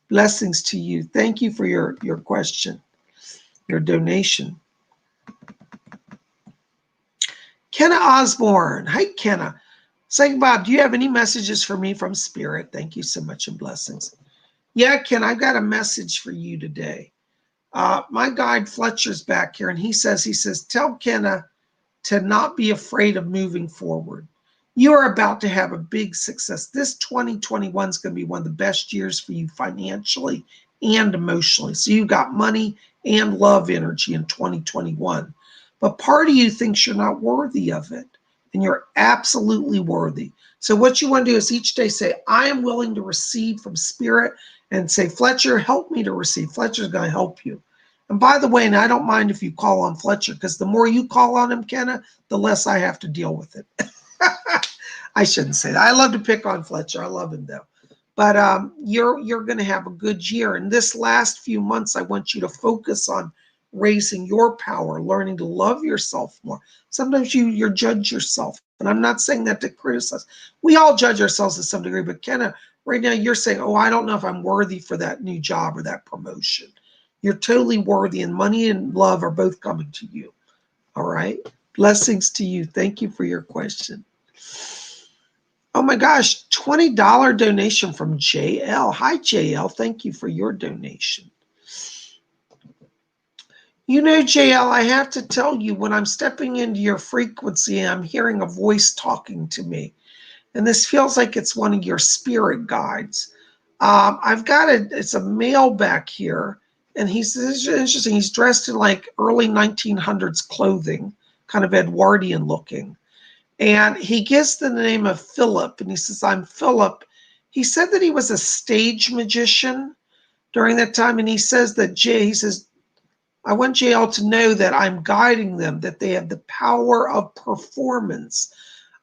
Blessings to you. Thank you for your question, your donation. Kenna Osborne. Hi, Kenna. Psychic Bob, do you have any messages for me from Spirit? Thank you so much and blessings. Yeah, Ken, I've got a message for you today. My guide Fletcher's back here, and he says, tell Kenna to not be afraid of moving forward. You are about to have a big success. This 2021 is going to be one of the best years for you financially and emotionally. So you've got money and love energy in 2021. But part of you thinks you're not worthy of it, and you're absolutely worthy. So what you want to do is each day say, I am willing to receive from Spirit, and say, Fletcher, help me to receive. Fletcher's going to help you. And by the way, and I don't mind if you call on Fletcher, because the more you call on him, Kenna, the less I have to deal with it. I shouldn't say that. I love to pick on Fletcher. I love him, though. But you're going to have a good year. And this last few months, I want you to focus on raising your power, learning to love yourself more. Sometimes you judge yourself. And I'm not saying that to criticize. We all judge ourselves to some degree. But Kenna, right now you're saying, oh, I don't know if I'm worthy for that new job or that promotion. You're totally worthy, and money and love are both coming to you. All right? Blessings to you. Thank you for your question. Oh my gosh, $20 donation from JL. Hi, JL. Thank you for your donation. You know, JL, I have to tell you, when I'm stepping into your frequency, I'm hearing a voice talking to me. And this feels like it's one of your spirit guides. I've got it's a male back here. And he's interesting. He's dressed in like early 1900s clothing, kind of Edwardian looking. And he gives the name of Philip. And he says, I'm Philip. He said that he was a stage magician during that time. And he says that he says, I want JL to know that I'm guiding them, that they have the power of performance.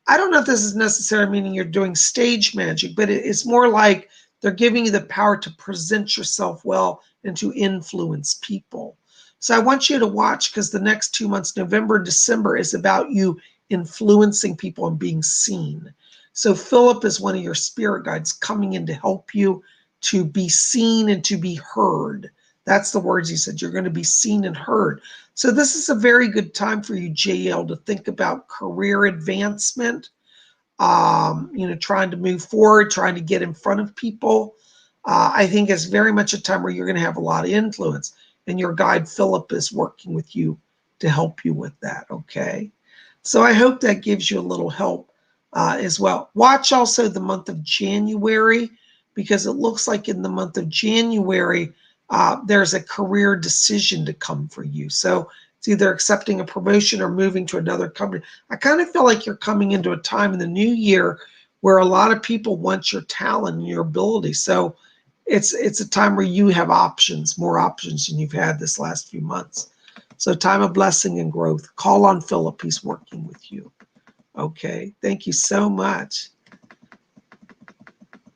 I don't know if this is necessarily meaning you're doing stage magic, but it's more like they're giving you the power to present yourself well and to influence people. So I want you to watch, because the next 2 months, November and December, is about you influencing people and being seen. So Philip is one of your spirit guides coming in to help you to be seen and to be heard. That's the words he said. You're going to be seen and heard. So this is a very good time for you, JL, to think about career advancement, trying to move forward, trying to get in front of people. I think it's very much a time where you're going to have a lot of influence, and your guide Philip is working with you to help you with that. Okay. So I hope that gives you a little help as well. Watch also the month of January, because it looks like in the month of January, there's a career decision to come for you. So it's either accepting a promotion or moving to another company. I kind of feel like you're coming into a time in the new year where a lot of people want your talent and your ability. So it's a time where you have options, more options than you've had this last few months. So time of blessing and growth. Call on Philip. He's working with you. Okay. Thank you so much.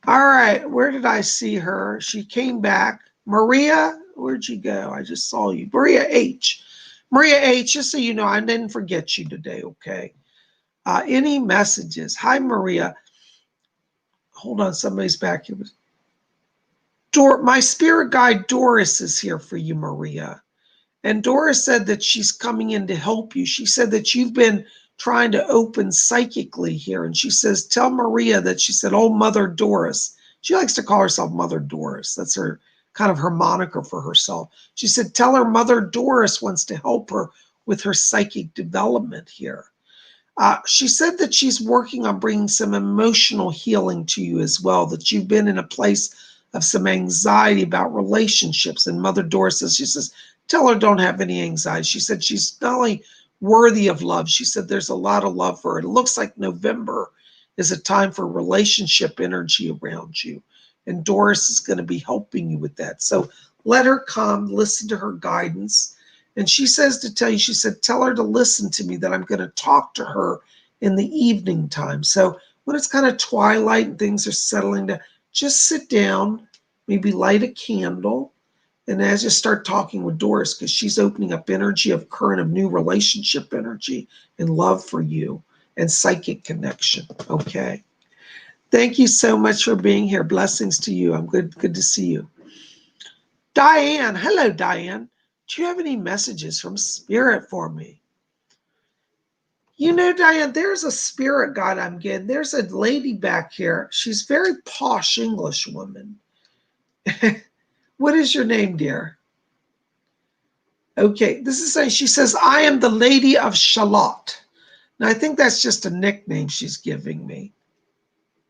All right. Where did I see her? She came back. Maria, where'd you go? I just saw you. Maria H. Maria H, just so you know, I didn't forget you today, okay? Any messages? Hi, Maria. Hold on, somebody's back here. My spirit guide Doris is here for you, Maria. And Doris said that she's coming in to help you. She said that you've been trying to open psychically here. And she says, tell Maria that she said, oh, Mother Doris. She likes to call herself Mother Doris. That's her kind of her moniker for herself. She said, tell her Mother Doris wants to help her with her psychic development here. She said that she's working on bringing some emotional healing to you as well, that you've been in a place of some anxiety about relationships. And Mother Doris says, she says, tell her don't have any anxiety. She said she's not only worthy of love, she said there's a lot of love for her. It looks like November is a time for relationship energy around you. And Doris is going to be helping you with that. So let her come, listen to her guidance. And she says to tell you, she said, tell her to listen to me, that I'm going to talk to her in the evening time. So when it's kind of twilight and things are settling down, just sit down, maybe light a candle. And as you start talking with Doris, because she's opening up energy of current of new relationship energy and love for you and psychic connection. Okay. Thank you so much for being here. Blessings to you. I'm good to see you. Diane. Hello, Diane. Do you have any messages from Spirit for me? You know, Diane, there's a spirit guide I'm getting. There's a lady back here. She's very posh English woman. What is your name, dear? Okay, this is saying, she says, I am the Lady of Shalott. Now, I think that's just a nickname she's giving me.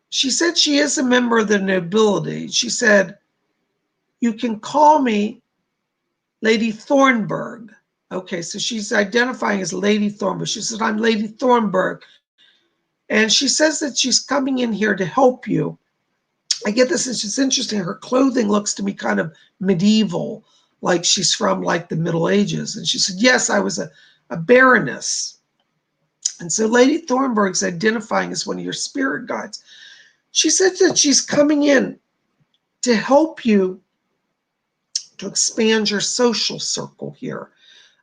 She said she is a member of the nobility. She said, you can call me Lady Thornburg. Okay, so she's identifying as Lady Thornburg. She said, I'm Lady Thornburg. And she says that she's coming in here to help you. I get this, it's just interesting. Her clothing looks to me kind of medieval, like she's from like the Middle Ages. And she said, yes, I was a baroness. And so Lady Thornburg's identifying as one of your spirit guides. She said that she's coming in to help you to expand your social circle here.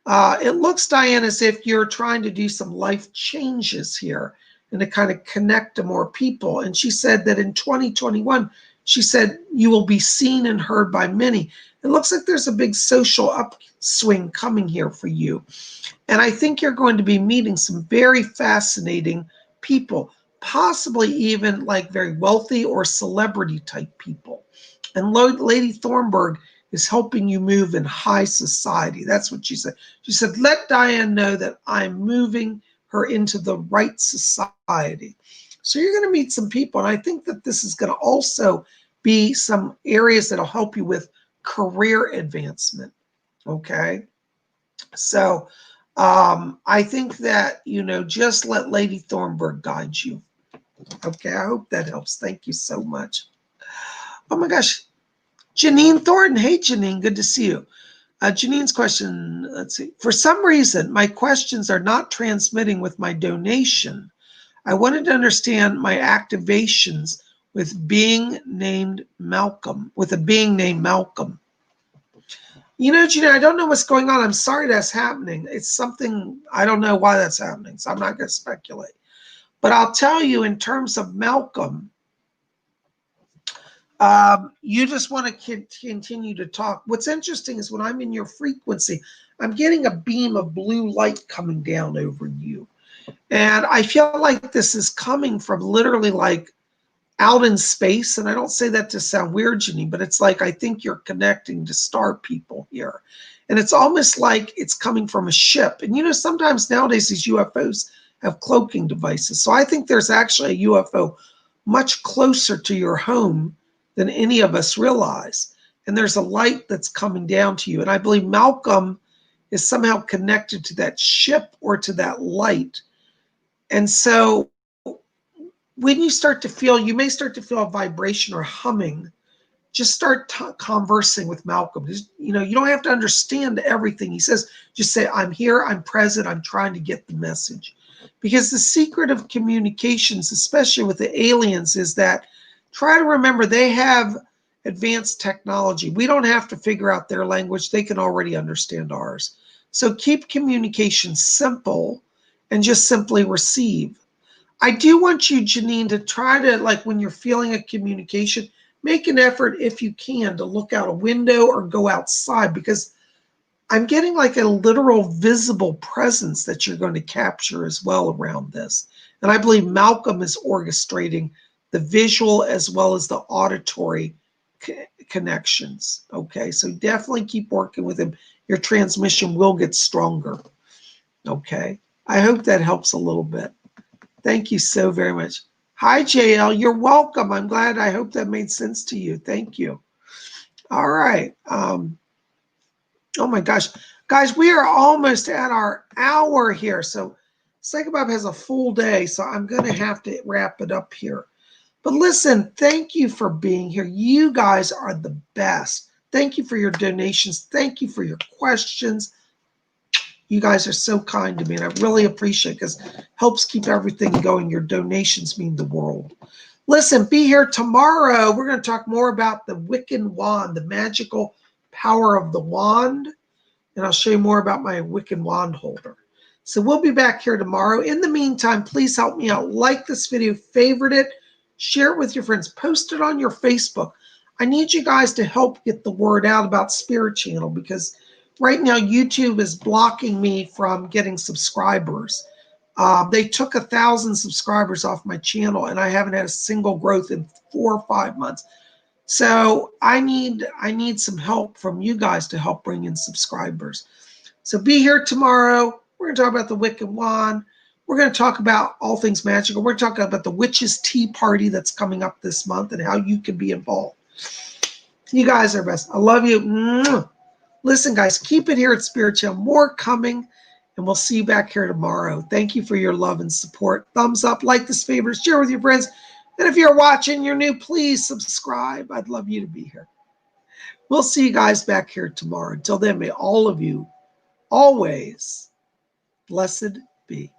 It looks, Diane, as if you're trying to do some life changes here and to kind of connect to more people. And she said that in 2021, she said you will be seen and heard by many. It looks like there's a big social upswing coming here for you. And I think you're going to be meeting some very fascinating people, possibly even like very wealthy or celebrity type people. And Lady Thornburg is helping you move in high society. That's what she said. She said, let Diane know that I'm moving her into the right society. So you're going to meet some people. And I think that this is going to also be some areas that'll help you with career advancement. Okay. So I think that, you know, just let Lady Thornburg guide you. Okay. I hope that helps. Thank you so much. Oh my gosh. Janine Thornton. Hey, Janine. Good to see you. Janine's question, let's see. For some reason, my questions are not transmitting with my donation. I wanted to understand my activations with a being named Malcolm. You know, Janine, I don't know what's going on. I'm sorry that's happening. It's something, I don't know why that's happening, so I'm not going to speculate. But I'll tell you, in terms of Malcolm, you just want to continue to talk. What's interesting is when I'm in your frequency, I'm getting a beam of blue light coming down over you. And I feel like this is coming from literally like out in space. And I don't say that to sound weird, Janine, but it's like I think you're connecting to star people here. And it's almost like it's coming from a ship. And you know, sometimes nowadays these UFOs have cloaking devices. So I think there's actually a UFO much closer to your home than any of us realize. and there's a light that's coming down to you. And I believe Malcolm is somehow connected to that ship or to that light. And so when you start to feel, you may start to feel a vibration or humming, just start conversing with Malcolm. Just, you know, you don't have to understand everything he says. Just say, I'm here, I'm present, I'm trying to get the message. Because the secret of communications, especially with the aliens, is that try to remember they have advanced technology. We don't have to figure out their language. They can already understand ours. So keep communication simple and just simply receive. I do want you, Janine, to try to, like, when you're feeling a communication, make an effort, if you can, to look out a window or go outside, because I'm getting like a literal visible presence that you're going to capture as well around this. And I believe Malcolm is orchestrating the visual as well as the auditory connections. Okay, so definitely keep working with him. Your transmission will get stronger. Okay, I hope that helps a little bit. Thank you so very much. Hi, JL. You're welcome. I'm glad. I hope that made sense to you. Thank you. All right. Oh, my gosh. Guys, we are almost at our hour here. So PsychicBob has a full day, so I'm going to have to wrap it up here. But listen, thank you for being here. You guys are the best. Thank you for your donations. Thank you for your questions. You guys are so kind to me, and I really appreciate it because it helps keep everything going. Your donations mean the world. Listen, be here tomorrow. We're going to talk more about the Wiccan wand, the magical power of the wand, and I'll show you more about my Wiccan wand holder. So we'll be back here tomorrow. In the meantime, please help me out. Like this video, favorite it, share it with your friends, post it on your Facebook. I need you guys to help get the word out about Spirit Channel, because right now, YouTube is blocking me from getting subscribers. They took 1,000 subscribers off my channel, and I haven't had a single growth in 4 or 5 months. So I need some help from you guys to help bring in subscribers. So be here tomorrow. We're going to talk about the Wiccan wand. We're going to talk about all things magical. We're talking about the Witches' Tea Party that's coming up this month and how you can be involved. You guys are best. I love you. Listen, guys, keep it here at Spirit Channel. More coming, and we'll see you back here tomorrow. Thank you for your love and support. Thumbs up, like this, favorites, share with your friends. And if you're watching, you're new, please subscribe. I'd love you to be here. We'll see you guys back here tomorrow. Until then, may all of you always blessed be.